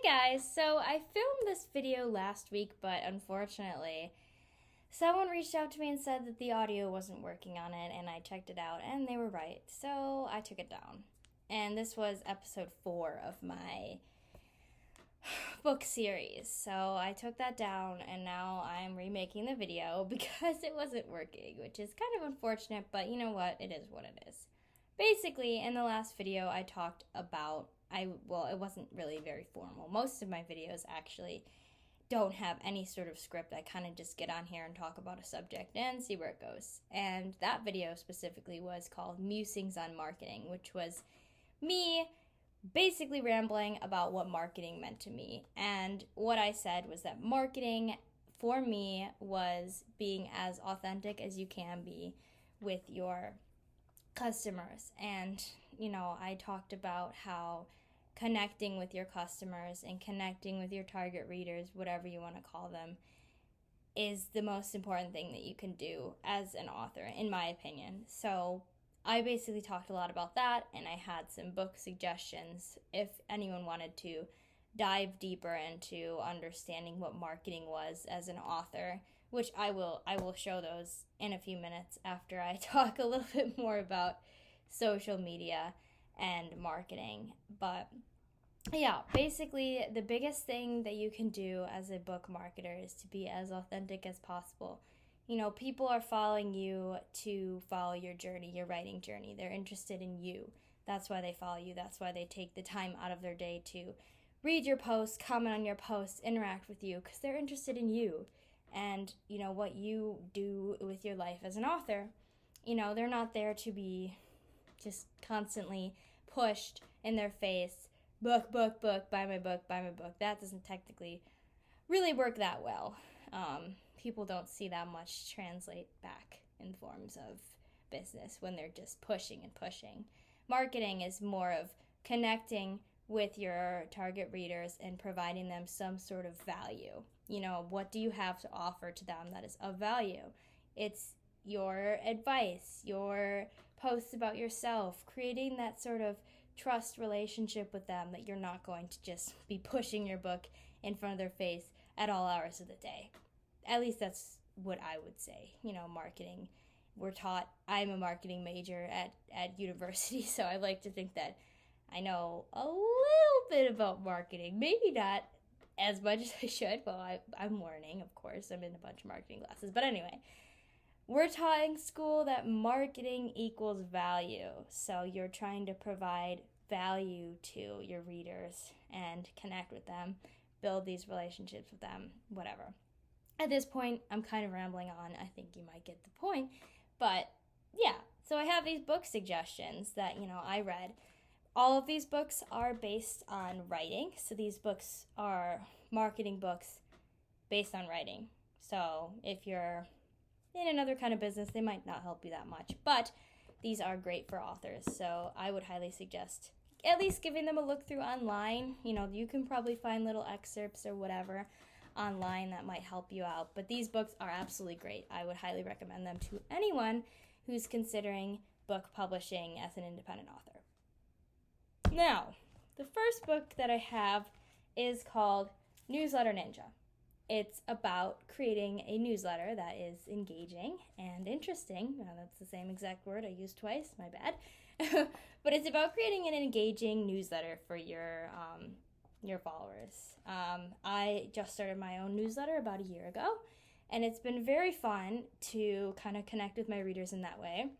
guys, so I filmed this video last week, but unfortunately, someone reached out to me and said that the audio wasn't working on it, and I checked it out, and they were right, so I took it down. And this was episode 4 of my book series, so I took that down, and now I'm remaking the video because it wasn't working, which is kind of unfortunate, but you know what? It is what it is. Basically, in the last video, I talked about it wasn't really very formal. Most of my videos actually don't have any sort of script. I kind of just get on here and talk about a subject and see where it goes. And that video specifically was called Musings on Marketing, which was me basically rambling about what marketing meant to me. And what I said was that marketing for me was being as authentic as you can be with your customers. And I talked about how connecting with your customers and connecting with your target readers, whatever you want to call them, is the most important thing that you can do as an author, in my opinion. So I basically talked a lot about that, and I had some book suggestions if anyone wanted to dive deeper into understanding what marketing was as an author, which I will show those in a few minutes after I talk a little bit more about social media and marketing. But yeah, basically the biggest thing that you can do as a book marketer is to be as authentic as possible. People are following you to follow your journey, your writing journey. They're interested in you. That's why they follow you. That's why they take the time out of their day to read your posts, comment on your posts, interact with you, because they're interested in you and what you do with your life as an author. They're not there to be just constantly pushed in their face, book, buy my book. That doesn't technically really work that well. People don't see that much translate back in forms of business when they're just pushing and pushing. Marketing is more of connecting with your target readers and providing them some sort of value. What do you have to offer to them that is of value? It's your advice, your posts about yourself, creating that sort of trust relationship with them that you're not going to just be pushing your book in front of their face at all hours of the day. At least that's what I would say. Marketing, we're taught, I'm a marketing major at university, so I like to think that I know a little bit about marketing. Maybe not as much as I should. Well, I'm learning, of course. I'm in a bunch of marketing classes. But anyway, we're taught in school that marketing equals value. So you're trying to provide value to your readers and connect with them, build these relationships with them, whatever. At this point, I'm kind of rambling on. I think you might get the point. But yeah, so I have these book suggestions that, I read. All of these books are based on writing. So these books are marketing books based on writing. So if you're in another kind of business, they might not help you that much. But these are great for authors. So I would highly suggest at least giving them a look through online. You can probably find little excerpts or whatever online that might help you out. But these books are absolutely great. I would highly recommend them to anyone who's considering book publishing as an independent author. Now, the first book that I have is called Newsletter Ninja. It's about creating a newsletter that is engaging and interesting. That's the same exact word I used twice, my bad. But it's about creating an engaging newsletter for your followers. I just started my own newsletter about a year ago, and it's been very fun to kind of connect with my readers in that way.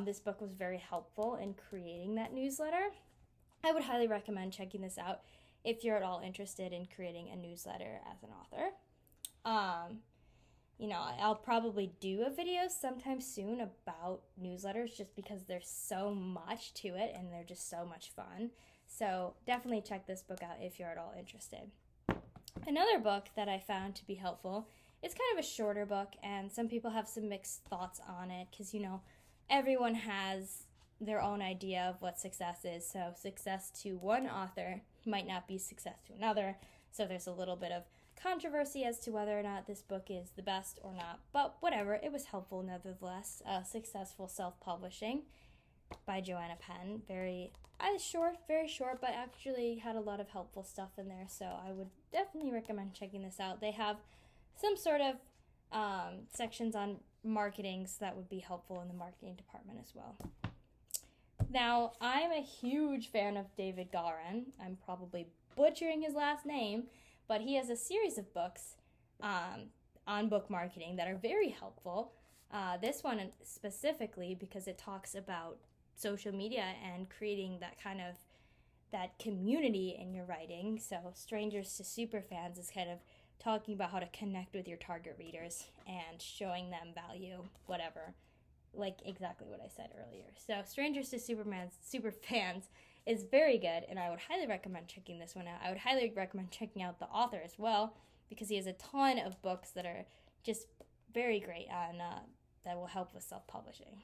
This book was very helpful in creating that newsletter. I would highly recommend checking this out if you're at all interested in creating a newsletter as an author. I'll probably do a video sometime soon about newsletters just because there's so much to it and they're just so much fun. So definitely check this book out if you're at all interested. Another book that I found to be helpful, it's kind of a shorter book, and some people have some mixed thoughts on it because, everyone has their own idea of what success is. So success to one author might not be success to another. So there's a little bit of controversy as to whether or not this book is the best or not. But whatever, it was helpful nevertheless. Successful Self-Publishing by Joanna Penn. Very short, very short, but actually had a lot of helpful stuff in there, so I would definitely recommend checking this out. They have some sort of sections on marketing, so that would be helpful in the marketing department as well. Now, I'm a huge fan of David Garin. I'm probably butchering his last name, but he has a series of books on book marketing that are very helpful. This one specifically because it talks about social media and creating that community in your writing. So Strangers to Superfans is kind of talking about how to connect with your target readers and showing them value, whatever, like exactly what I said earlier. So Strangers to Superfans is very good, and I would highly recommend checking this one out. I would highly recommend checking out the author as well, because he has a ton of books that are just very great and that will help with self-publishing.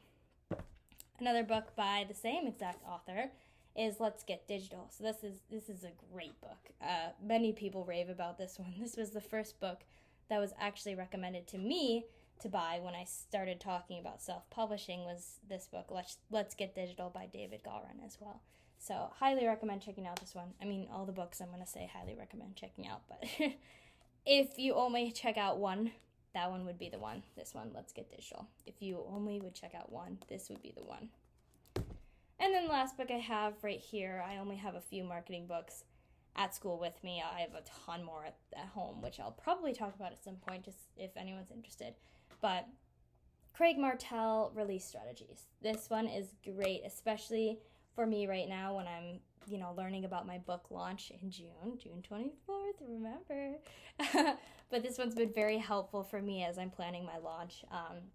Another book by the same exact author is Let's Get Digital. So this is a great book. Many people rave about this one. This was the first book that was actually recommended to me to buy when I started talking about self-publishing, was this book, Let's Get Digital by David Garin as well. So highly recommend checking out this one. I mean, all the books I'm going to say highly recommend checking out, but if you only check out one, that one would be the one. This one, Let's Get Digital. If you only would check out one, this would be the one. And then the last book I have right here, I only have a few marketing books at school with me. I have a ton more at home, which I'll probably talk about at some point, just if anyone's interested. But Craig Martell, Release Strategies. This one is great, especially for me right now when I'm, learning about my book launch in June 24th, remember. But this one's been very helpful for me as I'm planning my launch.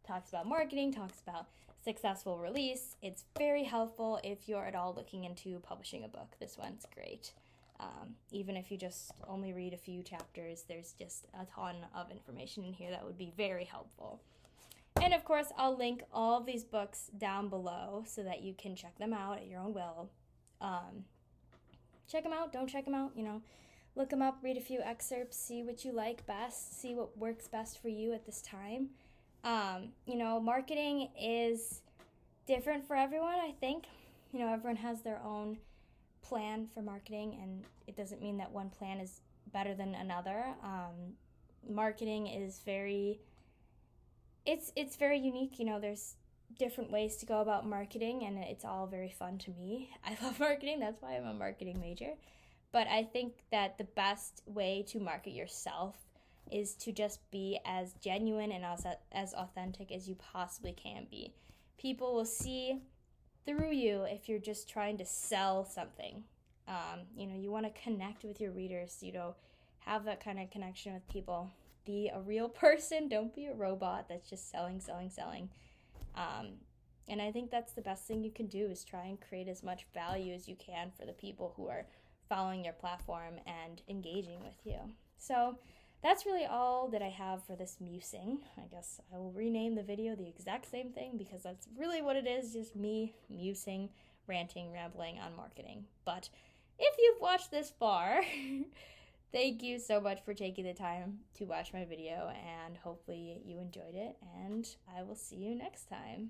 Talks about marketing, talks about successful release. It's very helpful if you're at all looking into publishing a book. This one's great. Even if you just only read a few chapters, there's just a ton of information in here that would be very helpful. And of course, I'll link all of these books down below so that you can check them out at your own will. Check them out, don't check them out, look them up, read a few excerpts, see what you like best, see what works best for you at this time. Marketing is different for everyone, I think. Everyone has their own plan for marketing, and it doesn't mean that one plan is better than another. Marketing is it's very unique. There's different ways to go about marketing, and it's all very fun to me. I love marketing, that's why I'm a marketing major. But I think that the best way to market yourself is to just be as genuine and as authentic as you possibly can be. People will see through you if you're just trying to sell something. You want to connect with your readers, have that kind of connection with people. Be a real person, don't be a robot that's just selling. And I think that's the best thing you can do, is try and create as much value as you can for the people who are following your platform and engaging with you. So that's really all that I have for this musing. I guess I will rename the video the exact same thing, because that's really what it is, just me musing, ranting, rambling on marketing. But if you've watched this far, thank you so much for taking the time to watch my video, and hopefully you enjoyed it, and I will see you next time.